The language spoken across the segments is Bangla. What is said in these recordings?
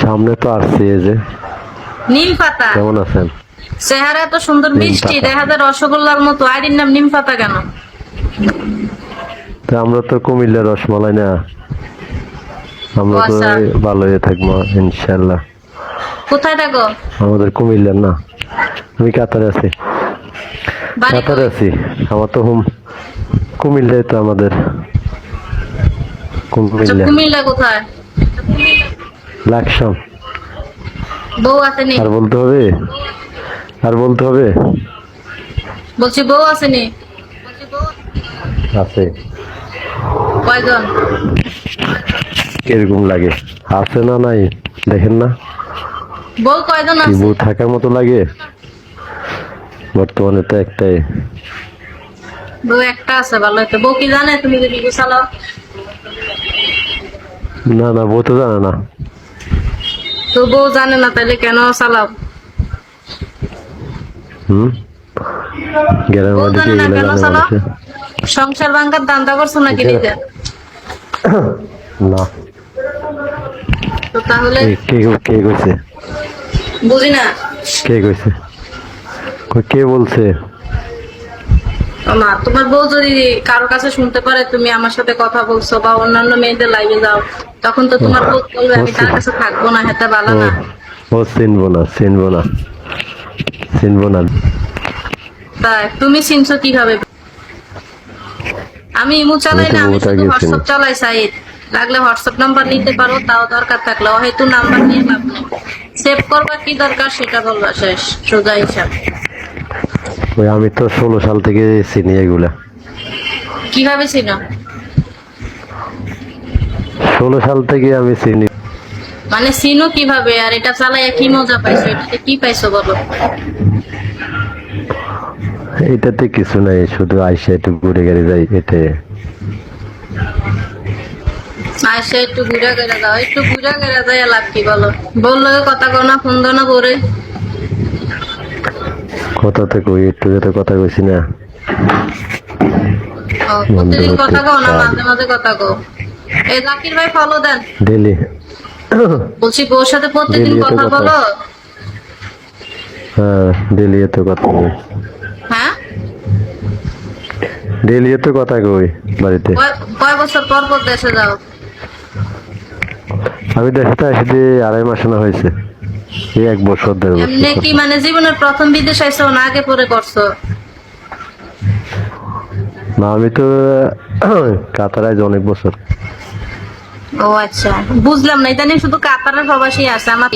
সামনে তো আসছে এই যে। নিম পাতা। কেমন আছেন? চেহারা এত সুন্দর মিষ্টি, দেখা যায় রসগোল্লার মতো, আইডির নাম নিম পাতা কেন? তো আমরা তো কুমিল্লার রসমালাই না, আমরা ও তো আচ্ছা। ভালোই থাকবো ইনশাল্লাহ। কোথায় থাকো? আমাদের কুমিল্লার না, আমি কাতারে আছি। বাড়ি কাতারে কই? আছি, আমার তো কুমিল্লায় তো আমাদের। আচ্ছা, কুমিল্লা কুমিল্লা কোথায়? লাকসাম। বউ আসেনি? আর বলতে হবে, আর বলতে হবে। বলছি বউ আসেনি? আছে। কয়জন? কিরকম লাগে? আছে না নাই দেখেন না? বউ কয়জন কি আছে? বউ থাকার মতো লাগে? বর্তমানে তো একটাই। বউ একটা আছে, ভালো হতো। বউ কি জানে তুমি যদি গুছালো? না না, বউ তো জানে না। তো বউ জানে না তাহলে কেন চালাও? গ্রামের বউ বাড়িতে জানে না এগুলো কেন জানে চালাও? মানুষে। সংসার ভাঙ্গার দান্দা করছো নাকি নিজে? না। তো তাহলে কে কে কইছে? বুঝি না। কে কইছে? কে বলছে? না, তোমার বউ যদি কারোর কাছে শুনতে পারে তুমি আমার সাথে কথা বলছো বা অন্যান্য মেয়েদের লাইভে যাও, তখন তো তোমার বউ বলবে আমি তার কাছে থাকবো না, হেতে বালা ও না। ও চিনবো না, চিনবো না, চিনবো না। তাই তুমি চিনছো কিভাবে? আমি ইমু চালাই তো না, আমি বউটা শুধু গেছি। হোয়াটসঅ্যাপ চালাই। সাইড লাগলে হোয়াটসঅ্যাপ নাম্বার নিতে পারো, তাও দরকার থাকলে হয়তো নাম্বার নিয়ে লাভ নেই। সেভ করবা কি দরকার সেটা বলবা, শেষ সোজা হিসাব। ওই আমি তো 16 সাল থেকে চিনি এগুলা। কিভাবে চিনো? 16 সাল থেকে আমি চিনি। মানে চিনো কিভাবে? আর এটা চালাইয়া কি মজা পাইছো? এটাতে কি পাইছো বলো? এইটাতে কিছু নাই, শুধু আইসা একটু ঘুরে গেড়ে যাই এটাই। আয়সা একটু ঘুরা গেড়ে দাও, একটু ঘুরা গেড়ে যায় লাভ কি বলো? বললো কথা কো না, ফোন দাও না করে। কথা তো কই, একটু যাতে কথা কইছি না। প্রতিদিন কথা কও না, মাঝে মাঝে কথা কও। এই জাকির ভাই ফলো দেন। ডেলি বলছি বউর সাথে প্রতিদিন ডেলি তো কথা কথা। বলো? হ্যাঁ, ডেলি তো কথা কই। হ্যাঁ, ডেলি তো কথা কই বাড়িতে। কয় বছর পর পর দেশে যাও? আমি দেশে আসি যে 2.5 মাস না হয়েছে। এই 1 বছর 1.5 এমনি বছর। কি মানে জীবনের প্রথম বিদেশ আইছো না আগে পরে করছো? না, আমি তো কাতারে আছি অনেক বছর। ও আচ্ছা, বুঝলাম না। ইদানিং শুধু কাতারের প্রবাসী আছে আমার।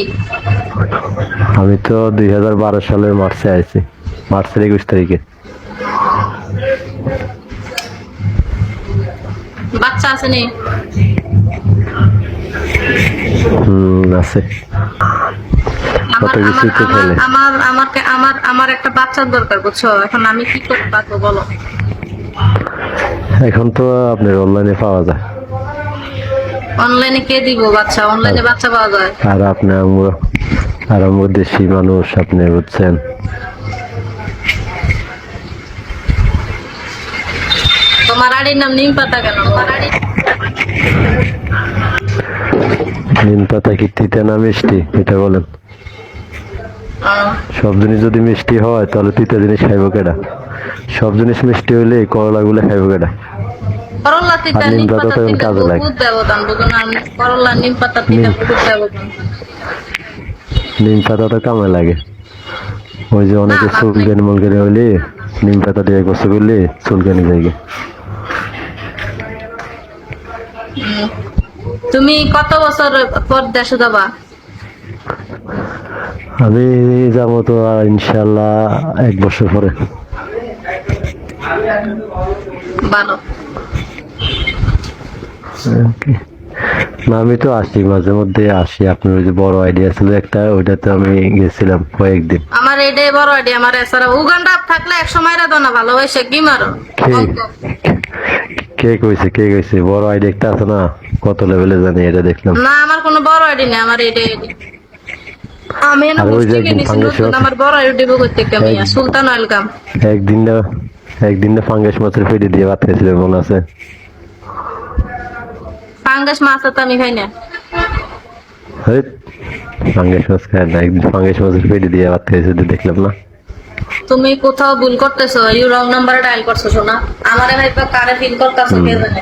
আমি তো 2012 সালের মার্চে আইছি, মার্চের 21 তারিখে। বাচ্চা আছে নি? আছে। আমার কত কিছু আমার তো আমার ফেলে। আমার আমাকে আমার আমার একটা বাচ্চার দরকার, বুঝছো? এখন আমি কি করতে পারবো বলো? এখন তো আপনার অনলাইনে পাওয়া যায়। অনলাইনে কে দিব বাচ্চা? অনলাইনে বাচ্চা পাওয়া যায়? আর আপনি আমরা দেশি মানুষ, আপনি বুঝছেন। তোমার আড়ির নাম নিম পাতা কেন? নিম পাতা কি তিতা না মিষ্টি এটা বলেন? সব জিনিস যদি মিষ্টি হয় তাহলে তিতা জিনিস খাইব কেডা? সব জিনিস মিষ্টি হইলে করলা গুলো খাইব কেডা? করলা তিতা, আর নিম নিম পাতা পাতা তো তিতা কাজে লাগে। বহুত ব্যবধান, বুঝো না? করলা নিম পাতা তিতা বহুত ব্যবধান। নিম পাতা তো কামে লাগে। ওই যে অনেকে লাভ নাই। চুলকানি মুলকানি হইলে নিম পাতা দিয়ে গোসল করলে চুলকানি যায়। তুমি কত বছর পর দেশে যাবা? আমি যাবো তো ইনশাল্লাহ 1 বছর পরে। ভালো। না, আমি তো আসি, মাঝে মধ্যে আসি। আপনার ওই যে বড় আইডিয়া ছিল একটা, ওইটাতে আমি গেছিলাম কয়েকদিন। আমার এটাই বড় আইডিয়া। আমার এছাড়া উগান্ডা থাকলে 100 মাইরা দাও না, ভালোবাসে কি মারো? অঙ্ক। কে কইছে বড় আইডিয়া একটা আছে না, কত লেভেলে জানি, এটা দেখলাম। না, আমার কোনো বড় আইডি নেই, আমার এটাই। আমি এনে আর ওই যে গোষ্ঠী একদিন কিনেছি ফাঙ্গাস নতুন, আমার বড় আইডি করতে কামিয়া সুলতান ওয়েলকাম। একদিন না ফাঙ্গাস মাছের পেটে দিয়ে ভাত খাইছিলেন মনে আছে? পাঙ্গাস মাছ তো আমি খাই না। হ্যাঁ ফাঙ্গেস মাছ খায় না, একদিন ফাঙ্গেস মাছের পেটে দিয়ে ভাত খাইছে দেখলাম না। তুমি কোথাও ভুল করতেছো, ইউ রং নাম্বারে ডায়াল করছো শোনা। আমারে ভাইবা কারে ফিল করতেছো কে জানে।